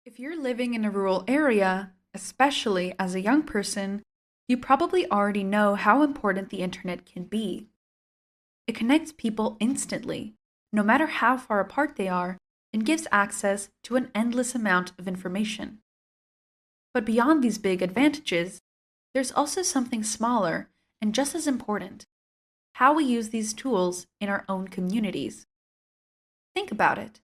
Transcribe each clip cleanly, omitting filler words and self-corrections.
If you're living in a rural area, especially as a young person, you probably already know how important the internet can be. It connects people instantly, no matter how far apart they are, and gives access to an endless amount of information. But beyond these big advantages, there's also something smaller and just as important: how we use these tools in our own communities. Think about it.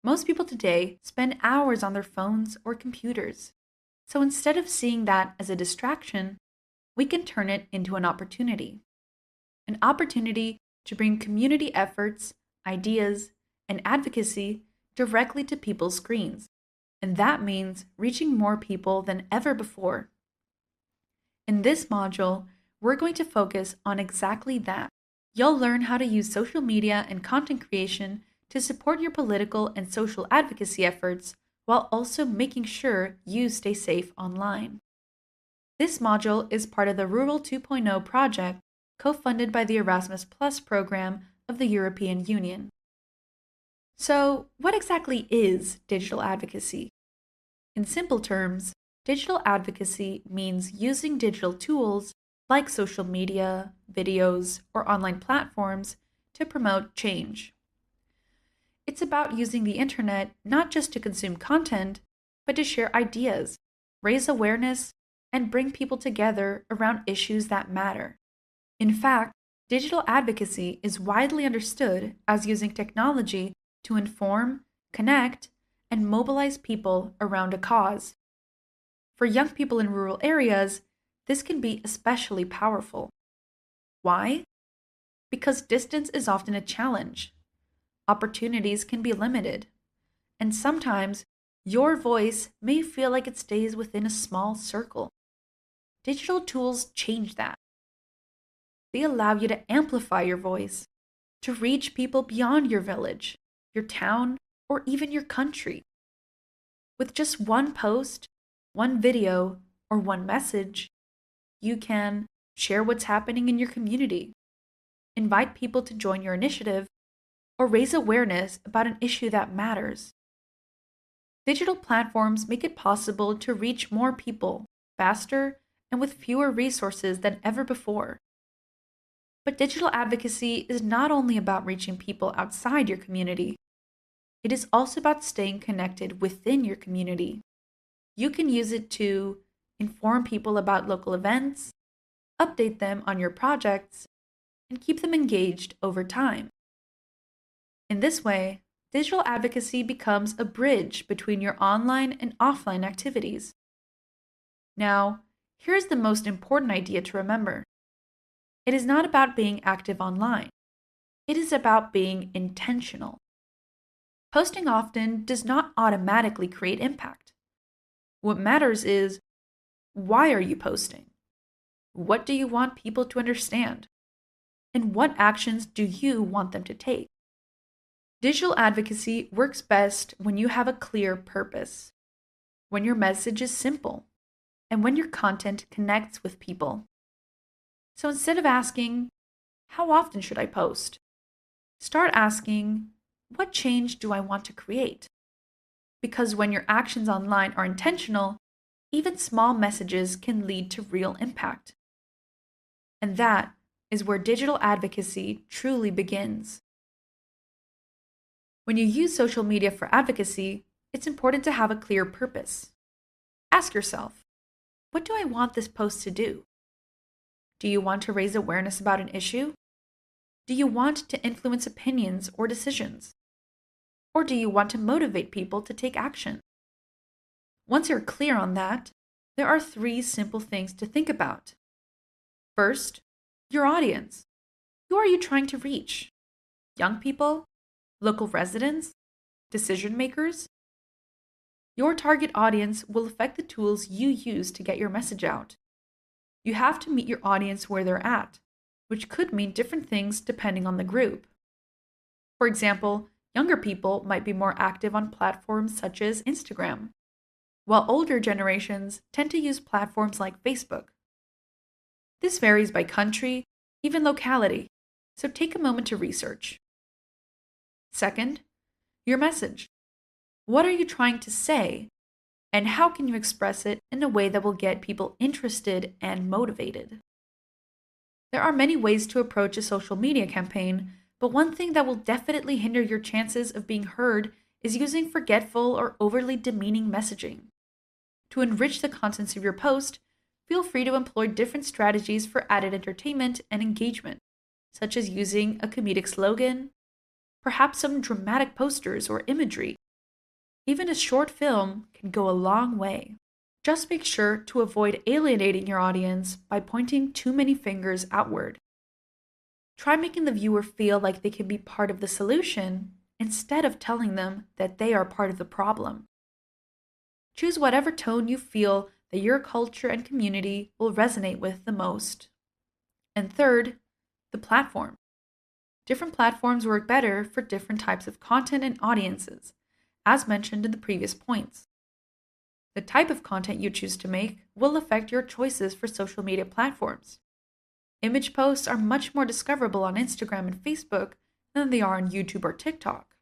Most people today spend hours on their phones or computers. So instead of seeing that as a distraction, we can turn it into an opportunity. An opportunity to bring community efforts, ideas, and advocacy directly to people's screens. And that means reaching more people than ever before. In this module, we're going to focus on exactly that. You'll learn how to use social media and content creation to support your political and social advocacy efforts while also making sure you stay safe online. This module is part of the Rural 2.0 project co-funded by the Erasmus Plus program of the European Union. So, what exactly is digital advocacy? In simple terms, digital advocacy means using digital tools like social media, videos, or online platforms to promote change. It's about using the internet not just to consume content, but to share ideas, raise awareness, and bring people together around issues that matter. In fact, digital advocacy is widely understood as using technology to inform, connect, and mobilize people around a cause. For young people in rural areas, this can be especially powerful. Why? Because distance is often a challenge. Opportunities can be limited, and sometimes your voice may feel like it stays within a small circle. Digital tools change that. They allow you to amplify your voice, to reach people beyond your village, your town, or even your country. With just one post, one video, or one message, you can share what's happening in your community, invite people to join your initiative, or raise awareness about an issue that matters. Digital platforms make it possible to reach more people faster and with fewer resources than ever before. But digital advocacy is not only about reaching people outside your community, it is also about staying connected within your community. You can use it to inform people about local events, update them on your projects, and keep them engaged over time. In this way, digital advocacy becomes a bridge between your online and offline activities. Now, here's the most important idea to remember. It is not about being active online. It is about being intentional. Posting often does not automatically create impact. What matters is, why are you posting? What do you want people to understand? And what actions do you want them to take? Digital advocacy works best when you have a clear purpose, when your message is simple, and when your content connects with people. So instead of asking, how often should I post? Start asking, what change do I want to create? Because when your actions online are intentional, even small messages can lead to real impact. And that is where digital advocacy truly begins. When you use social media for advocacy, it's important to have a clear purpose. Ask yourself, what do I want this post to do? Do you want to raise awareness about an issue? Do you want to influence opinions or decisions? Or do you want to motivate people to take action? Once you're clear on that, there are 3 simple things to think about. First, your audience. Who are you trying to reach? Young people? Local residents? Decision makers? Your target audience will affect the tools you use to get your message out. You have to meet your audience where they're at, which could mean different things depending on the group. For example, younger people might be more active on platforms such as Instagram, while older generations tend to use platforms like Facebook. This varies by country, even locality, so take a moment to research. Second, your message. What are you trying to say And how can you express it in a way that will get people interested and motivated? There are many ways to approach a social media campaign, but one thing that will definitely hinder your chances of being heard is using forgetful or overly demeaning messaging. To enrich the contents of your post, feel free to employ different strategies for added entertainment and engagement, such as using a comedic slogan, perhaps some dramatic posters or imagery. Even a short film can go a long way. Just make sure to avoid alienating your audience by pointing too many fingers outward. Try making the viewer feel like they can be part of the solution instead of telling them that they are part of the problem. Choose whatever tone you feel that your culture and community will resonate with the most. And third, the platform. Different platforms work better for different types of content and audiences, as mentioned in the previous points. The type of content you choose to make will affect your choices for social media platforms. Image posts are much more discoverable on Instagram and Facebook than they are on YouTube or TikTok.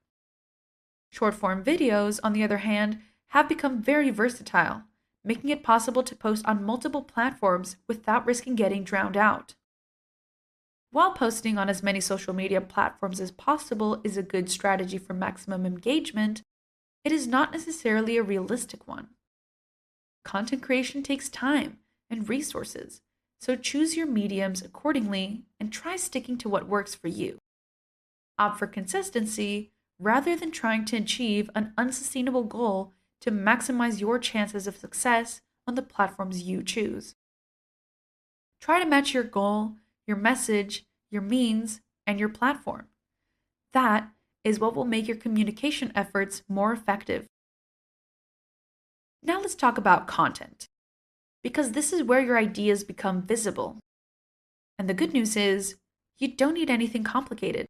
Short-form videos, on the other hand, have become very versatile, making it possible to post on multiple platforms without risking getting drowned out. While posting on as many social media platforms as possible is a good strategy for maximum engagement, it is not necessarily a realistic one. Content creation takes time and resources, so choose your mediums accordingly and try sticking to what works for you. Opt for consistency rather than trying to achieve an unsustainable goal to maximize your chances of success on the platforms you choose. Try to match your goal, your message, your means, and your platform. That is what will make your communication efforts more effective. Now let's talk about content, because this is where your ideas become visible. And the good news is, you don't need anything complicated.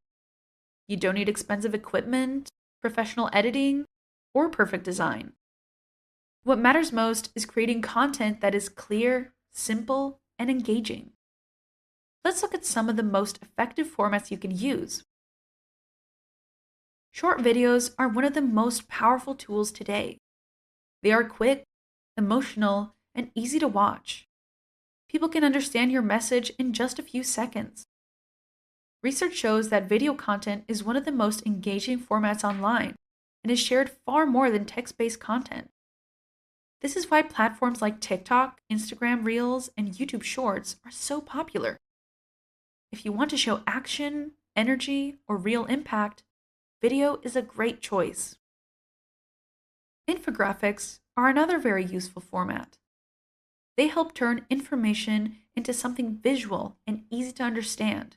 You don't need expensive equipment, professional editing, or perfect design. What matters most is creating content that is clear, simple, and engaging. Let's look at some of the most effective formats you can use. Short videos are one of the most powerful tools today. They are quick, emotional, and easy to watch. People can understand your message in just a few seconds. Research shows that video content is one of the most engaging formats online and is shared far more than text-based content. This is why platforms like TikTok, Instagram Reels, and YouTube Shorts are so popular. If you want to show action, energy, or real impact, video is a great choice. Infographics are another very useful format. They help turn information into something visual and easy to understand.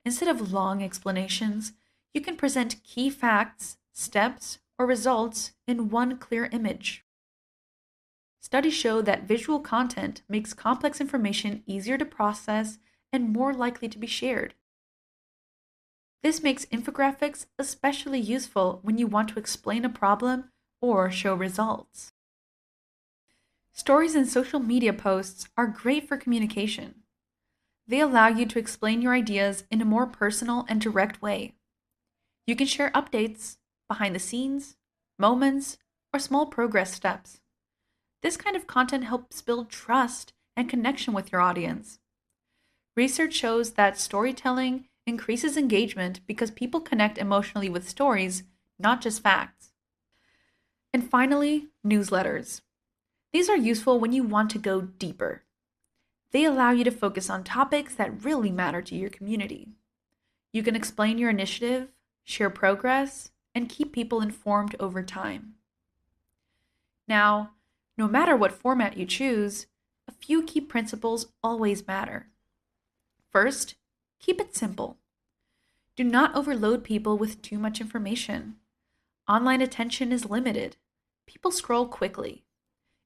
Instead of long explanations, you can present key facts, steps, or results in one clear image. Studies show that visual content makes complex information easier to process and more likely to be shared. This makes infographics especially useful when you want to explain a problem or show results. Stories and social media posts are great for communication. They allow you to explain your ideas in a more personal and direct way. You can share updates, behind the scenes, moments, or small progress steps. This kind of content helps build trust and connection with your audience. Research shows that storytelling increases engagement because people connect emotionally with stories, not just facts. And finally, newsletters. These are useful when you want to go deeper. They allow you to focus on topics that really matter to your community. You can explain your initiative, share progress, and keep people informed over time. Now, no matter what format you choose, a few key principles always matter. First, keep it simple. Do not overload people with too much information. Online attention is limited. People scroll quickly.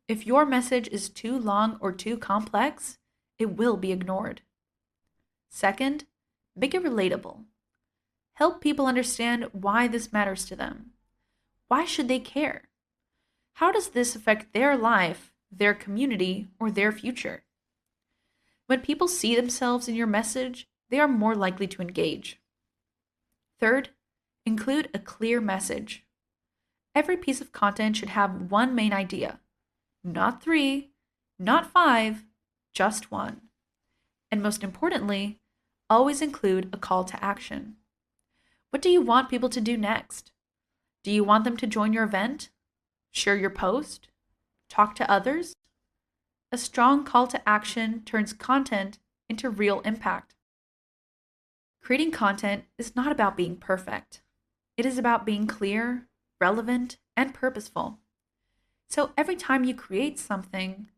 If your message is too long or too complex, it will be ignored. Second, make it relatable. Help people understand why this matters to them. Why should they care? How does this affect their life, their community, or their future? When people see themselves in your message, they are more likely to engage. Third, include a clear message. Every piece of content should have one main idea, not three, not five, just one. And most importantly, always include a call to action. What do you want people to do next? Do you want them to join your event? Share your post? Talk to others? A strong call to action turns content into real impact. Creating content is not about being perfect. It is about being clear, relevant, and purposeful. So every time you create something,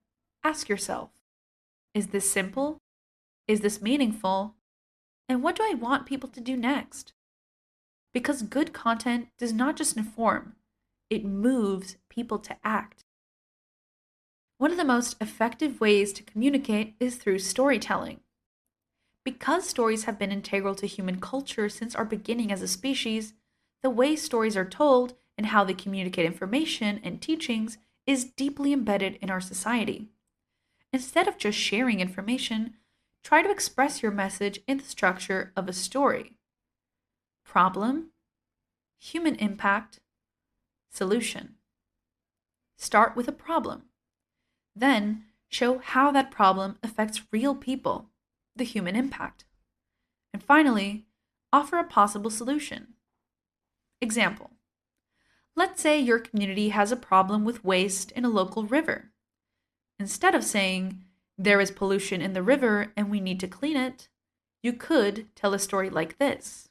ask yourself, is this simple? Is this meaningful? And what do I want people to do next? Because good content does not just inform, it moves people to act. One of the most effective ways to communicate is through storytelling. Because stories have been integral to human culture since our beginning as a species, the way stories are told and how they communicate information and teachings is deeply embedded in our society. Instead of just sharing information, try to express your message in the structure of a story. Problem, human impact, solution. Start with a problem. Then show how that problem affects real people, the human impact. And finally, offer a possible solution. Example. Let's say your community has a problem with waste in a local river. Instead of saying, there is pollution in the river and we need to clean it, you could tell a story like this.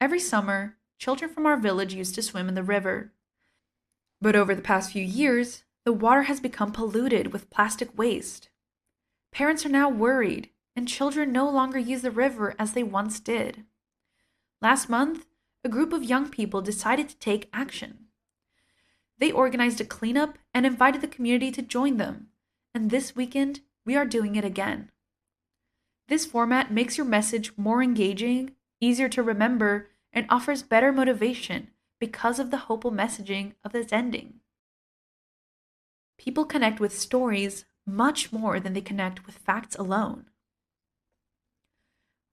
Every summer, children from our village used to swim in the river. But over the past few years, the water has become polluted with plastic waste. Parents are now worried, and children no longer use the river as they once did. Last month, a group of young people decided to take action. They organized a cleanup and invited the community to join them, and this weekend, we are doing it again. This format makes your message more engaging, easier to remember, and offers better motivation because of the hopeful messaging of its ending. People connect with stories much more than they connect with facts alone.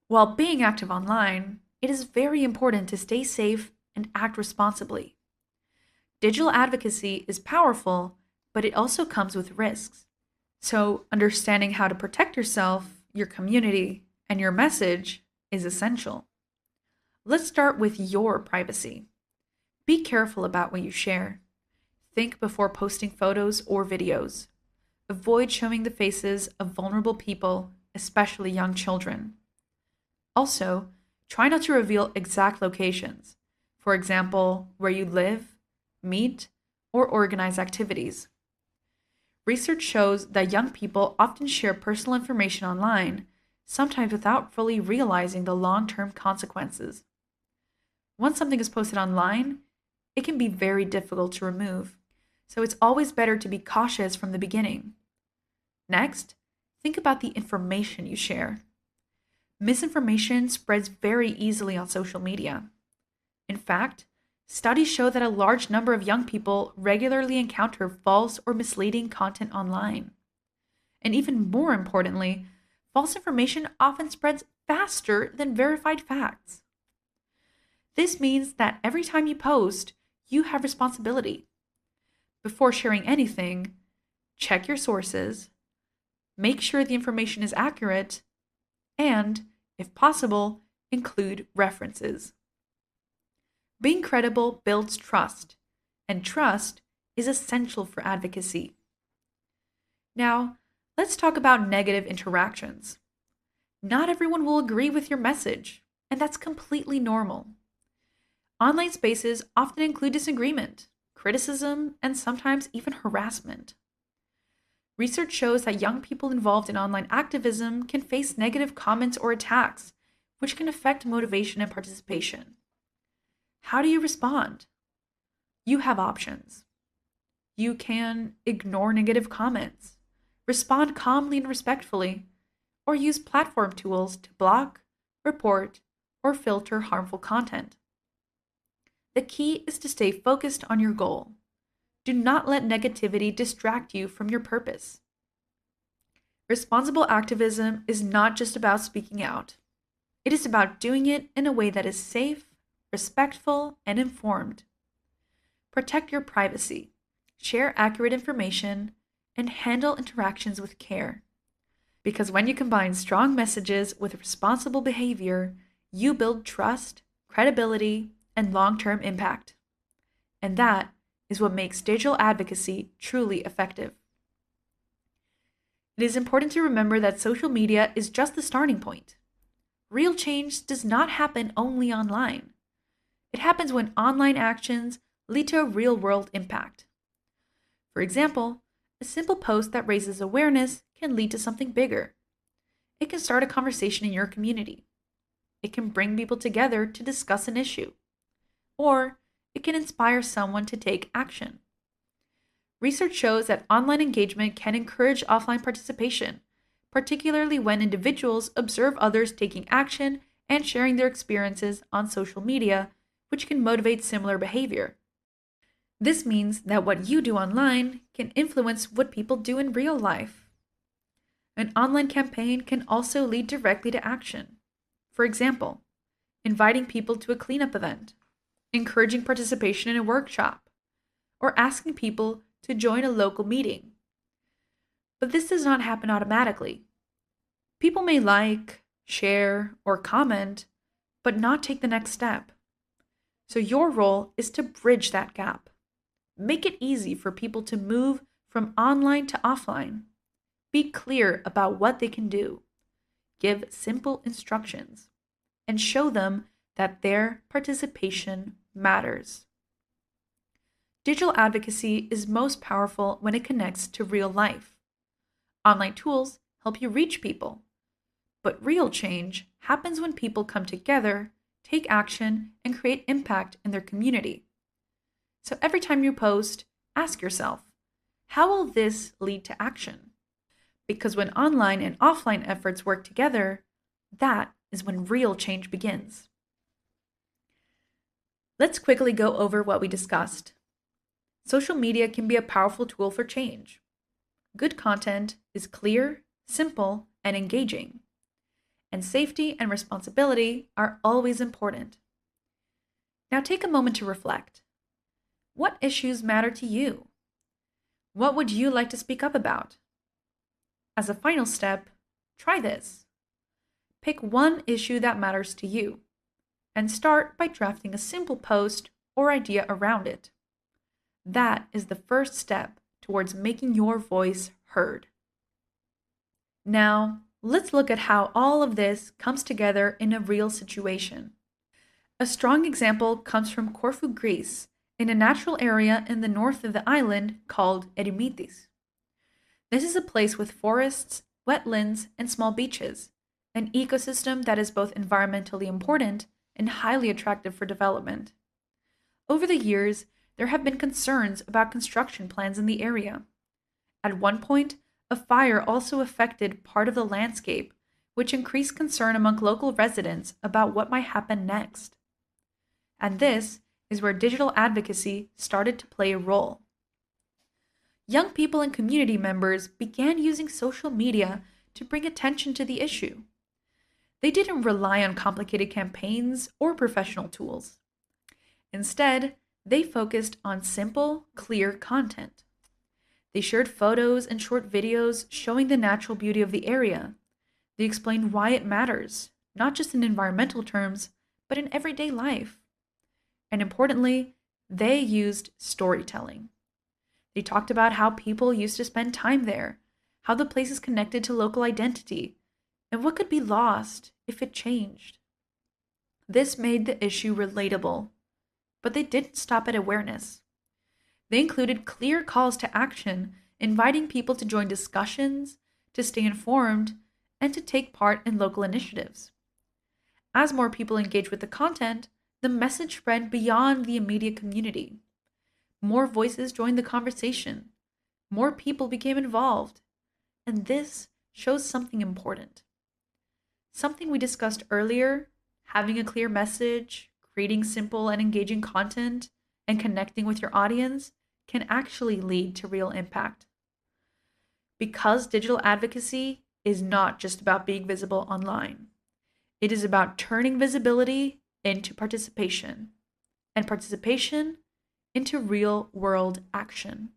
While being active online, it is very important to stay safe and act responsibly. Digital advocacy is powerful, but it also comes with risks. So, understanding how to protect yourself, your community, and your message is essential. Let's start with your privacy. Be careful about what you share. Think before posting photos or videos. Avoid showing the faces of vulnerable people, especially young children. Also, try not to reveal exact locations, for example, where you live, meet, or organize activities. Research shows that young people often share personal information online, sometimes without fully realizing the long-term consequences. Once something is posted online, it can be very difficult to remove, so it's always better to be cautious from the beginning. Next, think about the information you share. Misinformation spreads very easily on social media. In fact, studies show that a large number of young people regularly encounter false or misleading content online. And even more importantly, false information often spreads faster than verified facts. This means that every time you post, you have responsibility. Before sharing anything, check your sources, make sure the information is accurate, and, if possible, include references. Being credible builds trust, and trust is essential for advocacy. Now, let's talk about negative interactions. Not everyone will agree with your message, and that's completely normal. Online spaces often include disagreement, criticism, and sometimes even harassment. Research shows that young people involved in online activism can face negative comments or attacks, which can affect motivation and participation. How do you respond? You have options. You can ignore negative comments, respond calmly and respectfully, or use platform tools to block, report, or filter harmful content. The key is to stay focused on your goal. Do not let negativity distract you from your purpose. Responsible activism is not just about speaking out. It is about doing it in a way that is safe, respectful, and informed. Protect your privacy, share accurate information, and handle interactions with care. Because when you combine strong messages with responsible behavior, you build trust, credibility, and long-term impact. And that is what makes digital advocacy truly effective. It is important to remember that social media is just the starting point. Real change does not happen only online. It happens when online actions lead to a real-world impact. For example, a simple post that raises awareness can lead to something bigger. It can start a conversation in your community. It can bring people together to discuss an issue. Or it can inspire someone to take action. Research shows that online engagement can encourage offline participation, particularly when individuals observe others taking action and sharing their experiences on social media, which can motivate similar behavior. This means that what you do online can influence what people do in real life. An online campaign can also lead directly to action. For example, inviting people to a cleanup event, encouraging participation in a workshop, or asking people to join a local meeting. But this does not happen automatically. People may like, share, or comment, but not take the next step. So your role is to bridge that gap. Make it easy for people to move from online to offline. Be clear about what they can do. Give simple instructions, and show them that their participation matters. Digital advocacy is most powerful when it connects to real life. Online tools help you reach people, but real change happens when people come together, take action, and create impact in their community. So every time you post, ask yourself, how will this lead to action? Because when online and offline efforts work together, that is when real change begins. Let's quickly go over what we discussed. Social media can be a powerful tool for change. Good content is clear, simple, and engaging. And safety and responsibility are always important. Now take a moment to reflect. What issues matter to you? What would you like to speak up about? As a final step, try this. Pick one issue that matters to you, and start by drafting a simple post or idea around it. That is the first step towards making your voice heard. Now, let's look at how all of this comes together in a real situation. A strong example comes from Corfu, Greece, in a natural area in the north of the island called Eremitis. This is a place with forests, wetlands, and small beaches, an ecosystem that is both environmentally important and highly attractive for development. Over the years, there have been concerns about construction plans in the area. At one point, a fire also affected part of the landscape, which increased concern among local residents about what might happen next. And this is where digital advocacy started to play a role. Young people and community members began using social media to bring attention to the issue. They didn't rely on complicated campaigns or professional tools. Instead, they focused on simple, clear content. They shared photos and short videos showing the natural beauty of the area. They explained why it matters, not just in environmental terms, but in everyday life. And importantly, they used storytelling. They talked about how people used to spend time there, how the place is connected to local identity, and what could be lost if it changed. This made the issue relatable, but they didn't stop at awareness. They included clear calls to action, inviting people to join discussions, to stay informed, and to take part in local initiatives. As more people engaged with the content, the message spread beyond the immediate community. More voices joined the conversation. More people became involved. And this shows something important. Something we discussed earlier, having a clear message, creating simple and engaging content, and connecting with your audience can actually lead to real impact. Because digital advocacy is not just about being visible online. It is about turning visibility into participation. And participation into real world action.